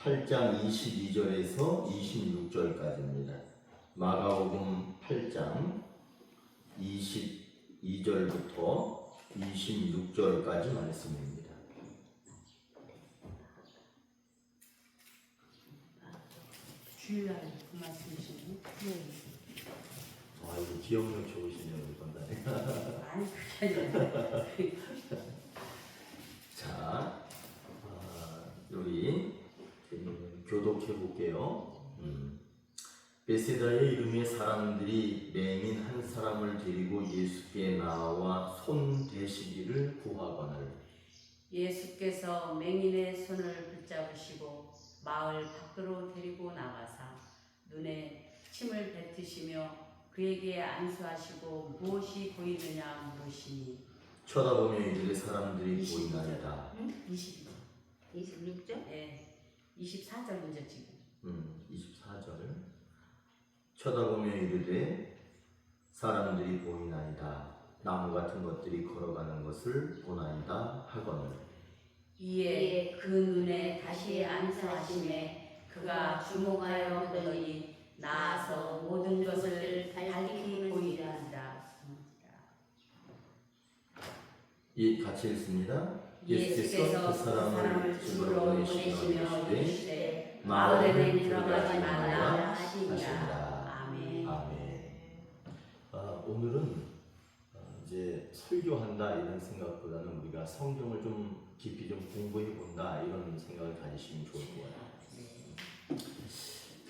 8장 22절에서 26절까지입니다. 마가복음 8장 22절부터 26절까지 말씀입니다. 주일날 그 말씀이시네. 아, 이거 기억력 좋으시네요, 이번 달에. 아니 그게 아니라. 자, 여기 교독해 볼게요. 베세다의 이름의 사람들이 맹인 한 사람을 데리고 예수께 나와 손 대시기를 구하거늘 예수께서 맹인의 손을 붙잡으시고 마을 밖으로 데리고 나가사 눈에 침을 뱉으시며 그에게 안수하시고 무엇이 보이느냐 물으시니 쳐다보며 이들의 사람들이 보이나이다. 26절? 네, 24절 문제 지금. 24절. 쳐다보며 이르되 사람들이 보이나이다. 나무 같은 것들이 걸어가는 것을 보나이다 하거늘 이에 그 눈에 다시 안수하심에 그가 주목하여 보더니 나아서 모든 것을 밝히 보이리라. 이 같이 읽습니다. 예수께서 그 사람을 집으로 보내시며 이르시되 마을에는 들어가지 말라 하시니라. 아멘. 오늘은 이제 설교한다 이런 생각보다는 우리가 성경을 좀 깊이 좀 공부해 본다 이런 생각을 가지시면 좋을 것 같아요.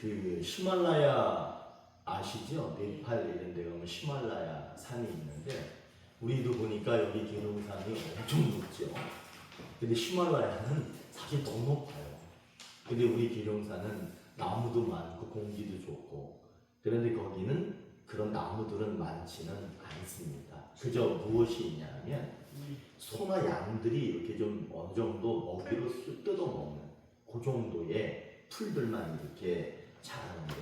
그 히말라야 아시죠? 네팔 이런 데 가면 히말라야 산이 있는데 우리도 보니까 여기 계룡산이 엄청 높죠. 근데 히말라야는 사실 더 높아요. 근데 우리 계룡산은 나무도 많고 공기도 좋고 그런데 거기는 그런 나무들은 많지는 않습니다. 그저 무엇이 있냐면 소나 양들이 이렇게 좀 어느 정도 먹이로 뜯어 먹는 그 정도의 풀들만 이렇게 자라는데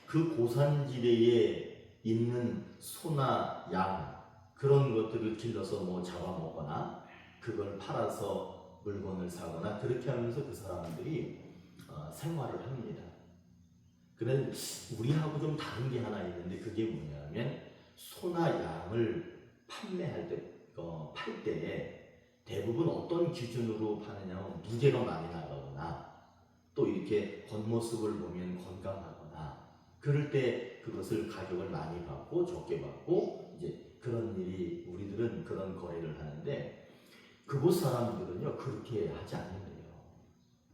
그 고산지대에 있는 소나 양 그런 것들을 길러서 뭐 잡아먹거나 그걸 팔아서 물건을 사거나 그렇게 하면서 그 사람들이 생활을 합니다. 그런데 우리하고 좀 다른 게 하나 있는데 그게 뭐냐면 소나 양을 판매할 때, 팔 때에 대부분 어떤 기준으로 파느냐면 무게가 많이 나가거나 또 이렇게 겉모습을 보면 건강하거나 그럴 때 그것을 가격을 많이 받고 적게 받고 이제 그런 일이 우리들은 그런 거래를 하는데 그곳 사람들은요 그렇게 하지 않는데요.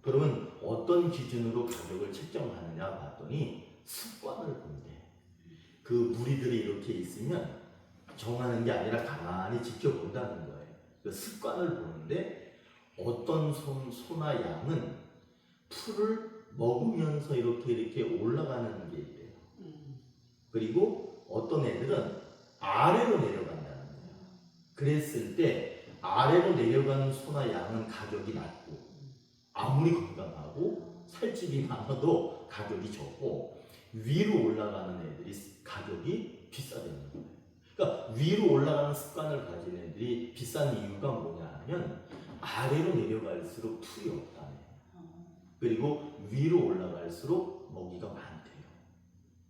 그러면 어떤 기준으로 가격을 책정하느냐 봤더니 습관을 본대. 그 무리들이 이렇게 있으면 정하는 게 아니라 가만히 지켜본다는 거예요. 그 습관을 보는데 어떤 소나 양은 풀을 먹으면서 이렇게 올라가는 게 있대요. 그리고 어떤 애들은 아래로 내려간다는 거예요. 그랬을 때 아래로 내려가는 소나 양은 가격이 낮고 아무리 건강하고 살집이 많아도 가격이 적고 위로 올라가는 애들이 가격이 비싸다는 거예요. 그러니까 위로 올라가는 습관을 가진 애들이 비싼 이유가 뭐냐 하면 아래로 내려갈수록 풀이 없다네. 그리고 위로 올라갈수록 먹이가 많대요.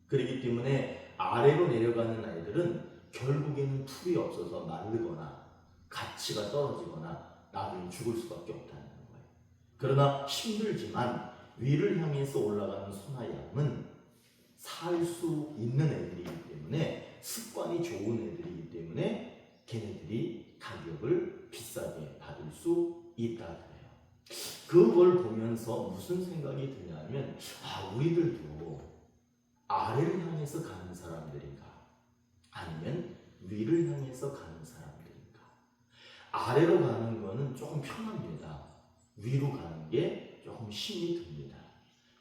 그렇기 때문에 아래로 내려가는 아이들은 결국에는 풀이 없어서 마르거나 가치가 떨어지거나 나중에 죽을 수밖에 없다는 거예요. 그러나 힘들지만 위를 향해서 올라가는 소나 양은 살 수 있는 애들이기 때문에 습관이 좋은 애들이기 때문에 걔네들이 가격을 비싸게 받을 수 있다 그래요. 그걸 보면서 무슨 생각이 드냐면 우리들도 아래를 향해서 가는 사람들인가 아니면 위를 향해서 가는 사람들인가. 아래로 가는 거는 조금 편합니다. 위로 가는 게 조금 힘이 듭니다.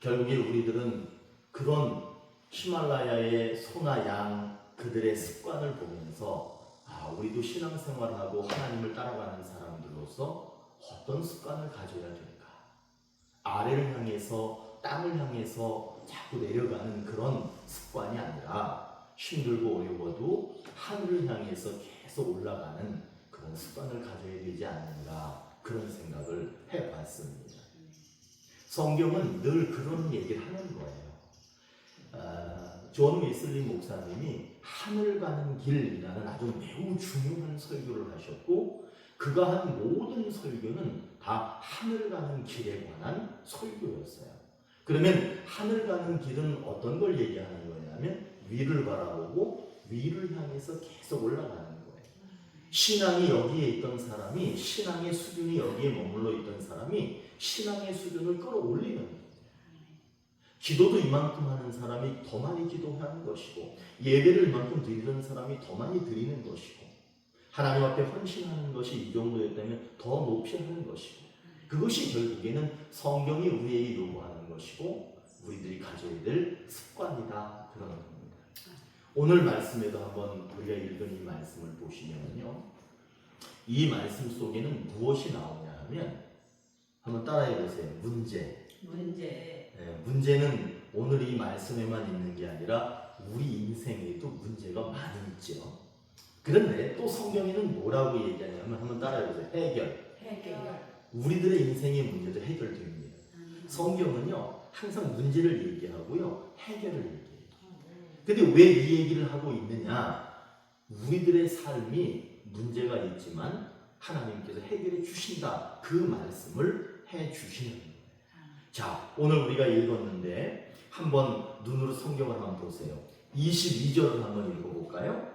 결국에 우리들은 그런 히말라야의 소나 양 그들의 습관을 보면서 우리도 신앙생활하고 하나님을 따라가는 사람들로서 어떤 습관을 가져야 될까? 아래를 향해서 땅을 향해서 자꾸 내려가는 그런 습관이 아니라 힘들고 어려워도 하늘을 향해서 계속 올라가는 그런 습관을 가져야 되지 않는가 그런 생각을 해봤습니다. 성경은 늘 그런 얘기를 하는 거예요. 존 웨슬리 목사님이 하늘 가는 길이라는 아주 매우 중요한 설교를 하셨고, 그가 한 모든 설교는 다 하늘 가는 길에 관한 설교였어요. 그러면 하늘 가는 길은 어떤 걸 얘기하는 거냐면 위를 바라보고 위를 향해서 계속 올라가는 거예요. 신앙이 여기에 있던 사람이, 신앙의 수준이 여기에 머물러 있던 사람이 신앙의 수준을 끌어올리는 거예요. 기도도 이만큼 하는 사람이 더 많이 기도하는 것이고, 예배를 이만큼 드리는 사람이 더 많이 드리는 것이고, 하나님 앞에 헌신하는 것이 이 정도였다면 더 높이 하는 것이고, 그것이 결국에는 성경이 우리에게 요구하는 것이고 우리들이 가져야 될 습관이다, 그런 겁니다. 오늘 말씀에도 한번 우리가 읽은 이 말씀을 보시면요, 이 말씀 속에는 무엇이 나오냐 하면, 한번 따라해 보세요. 문제. 문제는 오늘 이 말씀에만 있는 게 아니라 우리 인생에도 문제가 많이 있죠. 그런데 또 성경에는 뭐라고 얘기하냐면, 한번 따라해 보세요. 해결. 우리들의 인생의 문제도 해결됩니다. 성경은요, 항상 문제를 얘기하고요, 해결을 얘기해요. 근데 왜 이 얘기를 하고 있느냐? 우리들의 삶이 문제가 있지만 하나님께서 해결해 주신다, 그 말씀을 해 주시는 거예요. 자, 오늘 우리가 읽었는데 한번 눈으로 성경을 한번 보세요. 22절을 한번 읽어볼까요?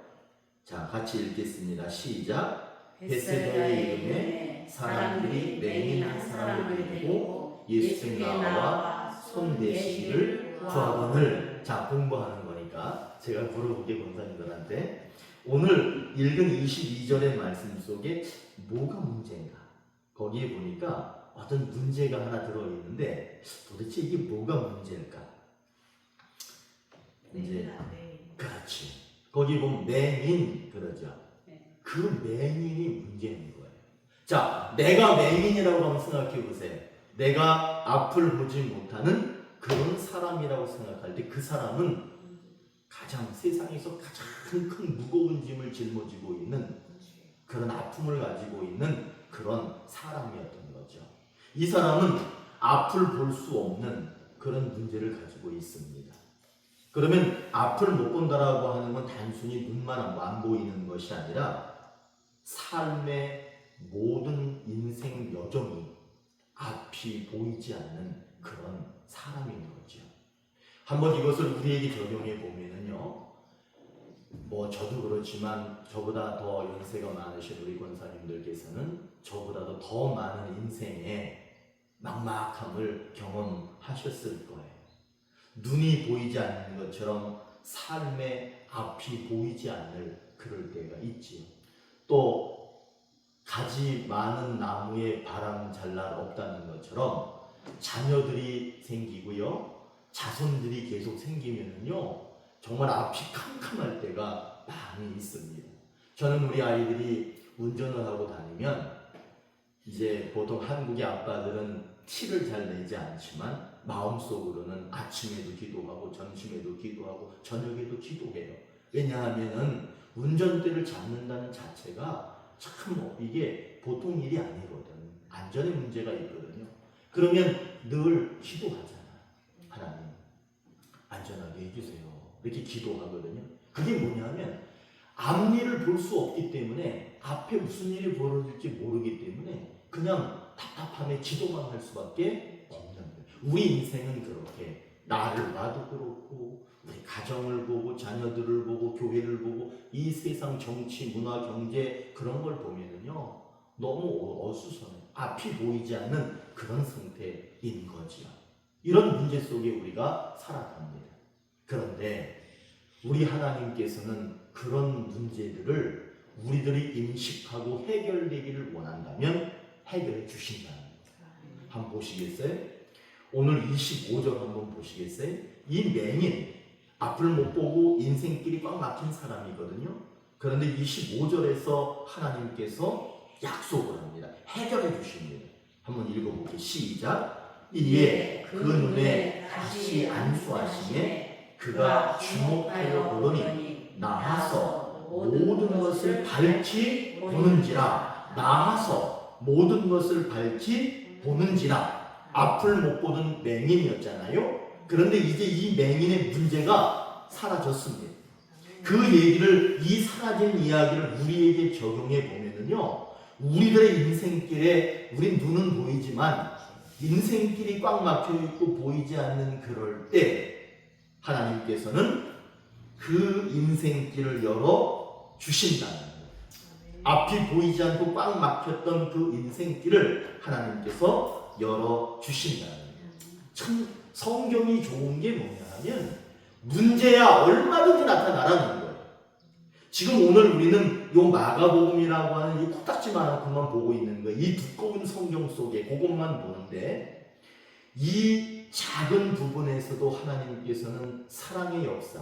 자, 같이 읽겠습니다. 시작. 베세다의 이름에 사람들이 맹인 한 사람을 데리고 예수께 나와 손대시기를 구하거늘. 자, 공부하는 거니까 제가 물어보게, 권사님들한테 오늘 읽은 22절의 말씀 속에 뭐가 문제인가? 거기에 보니까 어떤 문제가 하나 들어있는데 도대체 이게 뭐가 문제일까? 이제 그렇지. 거기 보면 맹인 그러죠. 그 맹인이 문제인 거예요. 자, 내가 맹인이라고 한번 생각해 보세요. 내가 앞을 보지 못하는 그런 사람이라고 생각할 때 그 사람은 가장 세상에서 가장 큰 무거운 짐을 짊어지고 있는 그런 아픔을 가지고 있는 그런 사람이었던 거죠. 이 사람은 앞을 볼 수 없는 그런 문제를 가지고 있습니다. 그러면 앞을 못 본다라고 하는 건 단순히 눈만 안 보이는 것이 아니라 삶의 모든 인생 여정이 앞이 보이지 않는 그런 사람인 거죠. 한번 이것을 우리에게 적용해 보면은요, 뭐 저도 그렇지만 저보다 더 연세가 많으신 우리 권사님들께서는 저보다도 더 많은 인생의 막막함을 경험하셨을 거예요. 눈이 보이지 않는 것처럼 삶의 앞이 보이지 않을 그럴 때가 있지요. 또 가지 많은 나무에 바람 잘 날 없다는 것처럼 자녀들이 생기고요, 자손들이 계속 생기면은요, 정말 앞이 캄캄할 때가 많이 있습니다. 저는 우리 아이들이 운전을 하고 다니면, 이제 보통 한국의 아빠들은 티를 잘 내지 않지만 마음속으로는 아침에도 기도하고 점심에도 기도하고 저녁에도 기도해요. 왜냐하면은 운전대를 잡는다는 자체가 참 이게 보통 일이 아니거든. 안전에 문제가 있거든요. 그러면 늘 기도하잖아. 하나님 안전하게 해주세요. 이렇게 기도하거든요. 그게 뭐냐면 앞일을 볼 수 없기 때문에, 앞에 무슨 일이 벌어질지 모르기 때문에 그냥 답답함에 기도만 할 수밖에 없는 거예요. 우리 인생은 그렇게, 나도 그렇고 우리 가정을 보고 자녀들을 보고 교회를 보고 이 세상 정치, 문화, 경제 그런 걸 보면은요, 너무 어수선해. 앞이 보이지 않는 그런 상태인 거지요. 이런 문제 속에 우리가 살아갑니다. 그런데 우리 하나님께서는 그런 문제들을 우리들이 인식하고 해결되기를 원한다면 해결해 주신다는 거예요. 한번 보시겠어요? 오늘 25절 한번 보시겠어요? 이 맹인, 앞을 못 보고 인생길이 꽉 막힌 사람이거든요. 그런데 25절에서 하나님께서 약속을 합니다. 해결해 주십니다. 한번 읽어볼게요. 시작. 이에 그 눈에 다시 안수하심에 그가 주목하여 보더니 나아서 모든 것을 밝히 보는지라. 나아서 모든 것을 밝히 보는지라. 앞을 못 보던 맹인이었잖아요. 그런데 이제 이 맹인의 문제가 사라졌습니다. 그 얘기를, 이 사라진 이야기를 우리에게 적용해 보면은요, 우리들의 인생길에 우린 눈은 보이지만 인생길이 꽉 막혀 있고 보이지 않는 그럴 때 하나님께서는 그 인생길을 열어 주신다는 거예요. 앞이 보이지 않고 꽉 막혔던 그 인생길을 하나님께서 열어 주신다는 거예요. 참 성경이 좋은 게 뭐냐 하면 문제야 얼마든지 나타나라는 거예요. 지금 오늘 우리는 요 마가복음이라고 하는 이 코딱지만큼만 보고 있는 거예요. 이 두꺼운 성경 속에 그것만 보는데 이 작은 부분에서도 하나님께서는 사랑의 역사,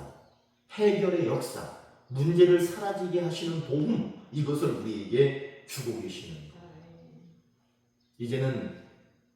해결의 역사, 문제를 사라지게 하시는 도움, 이것을 우리에게 주고 계시는 거예요. 이제는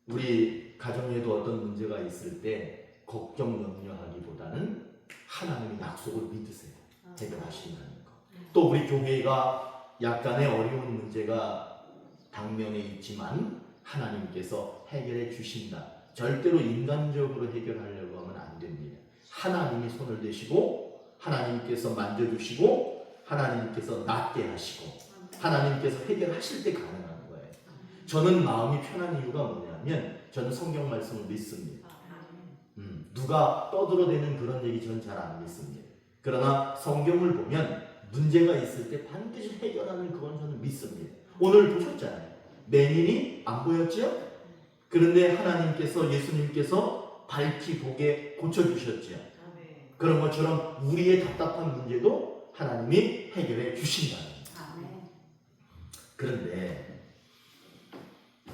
우리 가정에도 어떤 문제가 있을 때 걱정, 염려하기보다는 하나님의 약속을 믿으세요. 해결하신다는 거. 또 우리 교회가 약간의 어려운 문제가 당면에 있지만 하나님께서 해결해 주신다. 절대로 인간적으로 해결하려고 하면 안 됩니다. 하나님이 손을 대시고 하나님께서 만져주시고 하나님께서 낫게 하시고 하나님께서 해결하실 때 가능한 거예요. 저는 마음이 편한 이유가 뭐냐면 저는 성경 말씀을 믿습니다. 누가 떠들어대는 그런 얘기 전 잘 안 믿습니다. 그러나 성경을 보면 문제가 있을 때 반드시 해결하는 그건 저는 믿습니다. 오늘 보셨잖아요. 맹인이 안 보였죠? 그런데 하나님께서, 예수님께서 밝히 보게 고쳐주셨죠. 그런 것처럼 우리의 답답한 문제도 하나님이 해결해 주신다는 거예요. 그런데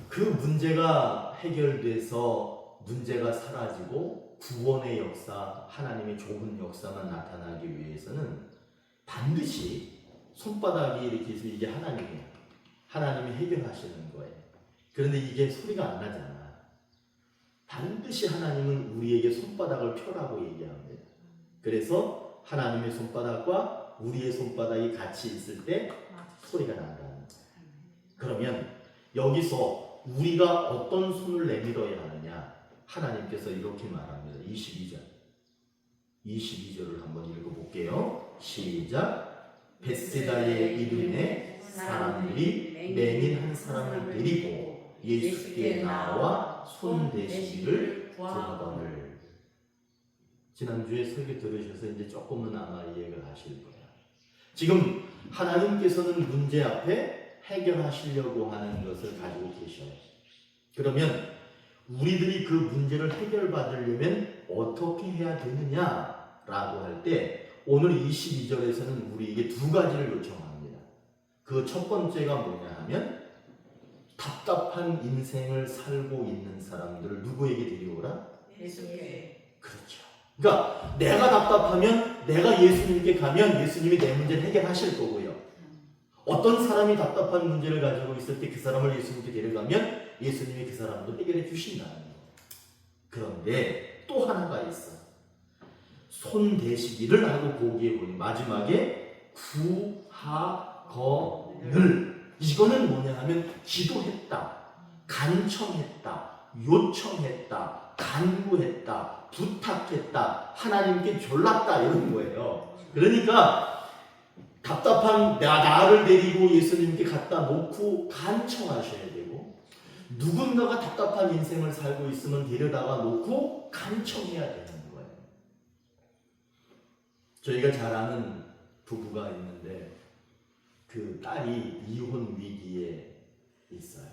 그 문제가 해결돼서 문제가 사라지고 구원의 역사, 하나님의 좋은 역사만 나타나기 위해서는 반드시 손바닥이 이렇게 해서 이게 하나님이에요. 하나님이 해결하시는 거예요. 그런데 이게 소리가 안 나잖아. 반드시 하나님은 우리에게 손바닥을 펴라고 얘기합니다. 그래서 하나님의 손바닥과 우리의 손바닥이 같이 있을 때 소리가 난다는 거예요. 그러면 여기서 우리가 어떤 손을 내밀어야 하느냐? 하나님께서 이렇게 말합니다. 22절을 한번 읽어볼게요. 시작. 벳세다의 이름에 사람들이 맹인 한 사람을 데리고 예수께 나와 손 대시기를 구하거늘. 지난주에 설교 들으셔서 이제 조금은 아마 이해가 하실 거예요. 지금 하나님께서는 문제 앞에 해결하시려고 하는 것을 가지고 계셔요. 그러면 우리들이 그 문제를 해결받으려면 어떻게 해야 되느냐라고 할 때 오늘 22절에서는 우리에게 두 가지를 요청합니다. 그 첫 번째가 뭐냐 하면 답답한 인생을 살고 있는 사람들을 누구에게 데려오라? 예수께. 그렇죠. 그러니까 내가 답답하면 내가 예수님께 가면 예수님이 내 문제를 해결하실 거고요. 어떤 사람이 답답한 문제를 가지고 있을 때 그 사람을 예수님께 데려가면 예수님이 그 사람도 해결해 주신다는 거예요. 그런데 또 하나가 있어. 손 대시기를 하고 거기에 보니 마지막에 구하거늘. 이거는 뭐냐 하면 기도했다, 간청했다, 요청했다, 간구했다, 부탁했다, 하나님께 졸랐다 이런 거예요. 그러니까 답답한 나를 데리고 예수님께 갖다 놓고 간청하셔야 되고 누군가가 답답한 인생을 살고 있으면 데려다가 놓고 간청해야 되는 거예요. 저희가 잘 아는 부부가 있는데 그 딸이 이혼 위기에 있어요.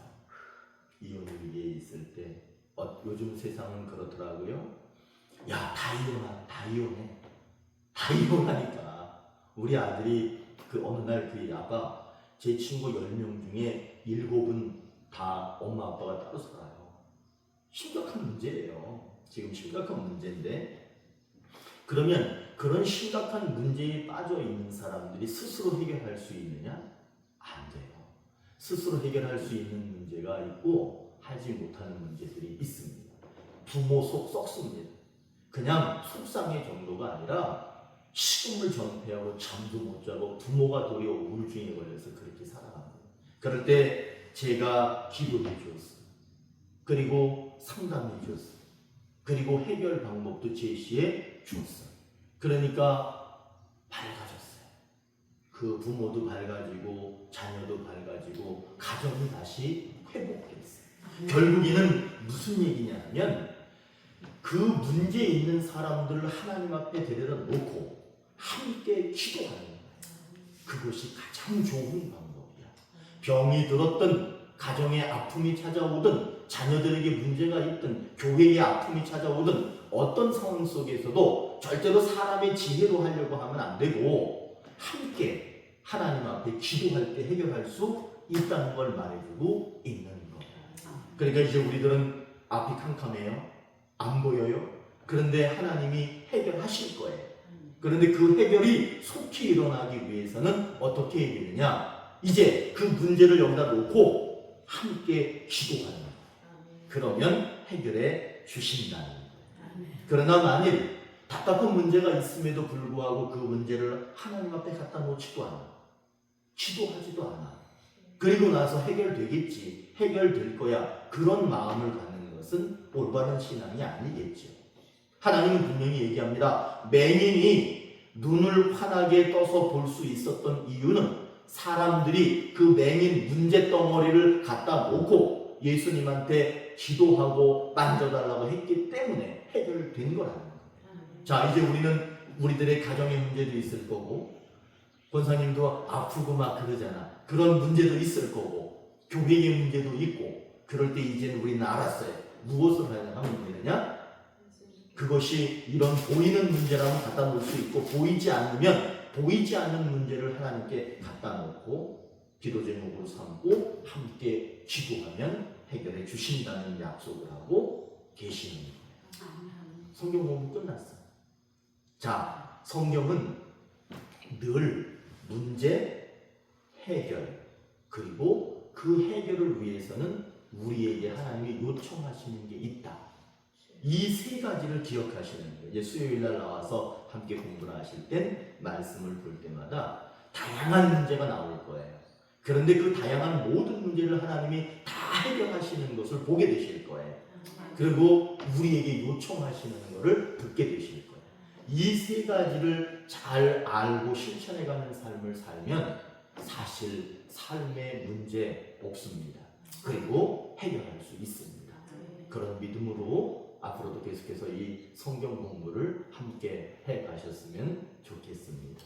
이혼 위기에 있을 때 요즘 세상은 그렇더라고요. 야, 다 이혼해. 다 이혼하니까 우리 아들이 그 어느 날 그 아빠 제 친구 10명 중에 7은 다 엄마 아빠가 따로 살아요. 심각한 문제예요. 지금 심각한 문제인데 그러면 그런 심각한 문제에 빠져 있는 사람들이 스스로 해결할 수 있느냐? 안 돼요. 스스로 해결할 수 있는 문제가 있고 하지 못하는 문제들이 있습니다. 부모 속 썩습니다. 그냥 속상의 정도가 아니라 식음을 전폐하고 잠도 못 자고 부모가 도리어 우울증에 걸려서 그렇게 살아갑니다. 그럴 때 제가 기도해 주었어요. 그리고 상담해 줬어요. 그리고 해결 방법도 제시해 줬어요. 그러니까 밝아졌어요. 그 부모도 밝아지고 자녀도 밝아지고 가정이 다시 회복됐어요. 결국에는 무슨 얘기냐면 그 문제 있는 사람들을 하나님 앞에 데려다 놓고 함께 기도하는 거예요. 그것이 가장 좋은 방법이야. 병이 들었든 가정에 아픔이 찾아오든 자녀들에게 문제가 있든 교회에 아픔이 찾아오든 어떤 상황 속에서도 절대로 사람의 지혜로 하려고 하면 안 되고 함께 하나님 앞에 기도할 때 해결할 수 있다는 걸 말해주고 있는 거예요. 그러니까 이제 우리들은 앞이 캄캄해요. 안 보여요. 그런데 하나님이 해결하실 거예요. 그런데 그 해결이 속히 일어나기 위해서는 어떻게 해야 되느냐? 이제 그 문제를 여기다 놓고 함께 기도하는 거예요. 그러면 해결해 주신다는 거예요. 그러나 만일 답답한 문제가 있음에도 불구하고 그 문제를 하나님 앞에 갖다 놓지도 않아. 기도하지도 않아. 그리고 나서 해결되겠지. 해결될 거야. 그런 마음을 갖는 것은 올바른 신앙이 아니겠죠. 하나님은 분명히 얘기합니다. 맹인이 눈을 환하게 떠서 볼 수 있었던 이유는 사람들이 그 맹인 문제덩어리를 갖다 놓고 예수님한테 기도하고 만져달라고 했기 때문에 해결된 거라는 거예요. 자, 이제 우리는 우리들의 가정의 문제도 있을 거고 권사님도 아프고 막 그러잖아. 그런 문제도 있을 거고 교회의 문제도 있고 그럴 때 이제는 우리는 알았어요. 무엇을 하면 되느냐? 그것이 이런 보이는 문제라면 갖다 놓을 수 있고 보이지 않으면 보이지 않는 문제를 하나님께 갖다 놓고 기도 제목으로 삼고 함께 기도하면 해결해 주신다는 약속을 하고 계시는 거예요. 성경 공부 끝났어. 자, 성경은 늘 문제 해결 그리고 그 해결을 위해서는 우리에게 하나님이 요청하시는 게 있다. 이 세 가지를 기억하시는 거예요. 수요일 날 나와서 함께 공부를 하실 땐 말씀을 볼 때마다 다양한 문제가 나올 거예요. 그런데 그 다양한 모든 문제를 하나님이 다 해결하시는 것을 보게 되실 거예요. 그리고 우리에게 요청하시는 것을 듣게 되실 거예요. 이 세 가지를 잘 알고 실천해가는 삶을 살면 사실 삶의 문제 없습니다. 그리고 해결할 수 있습니다. 그런 믿음으로 앞으로도 계속해서 이 성경 공부를 함께 해 가셨으면 좋겠습니다.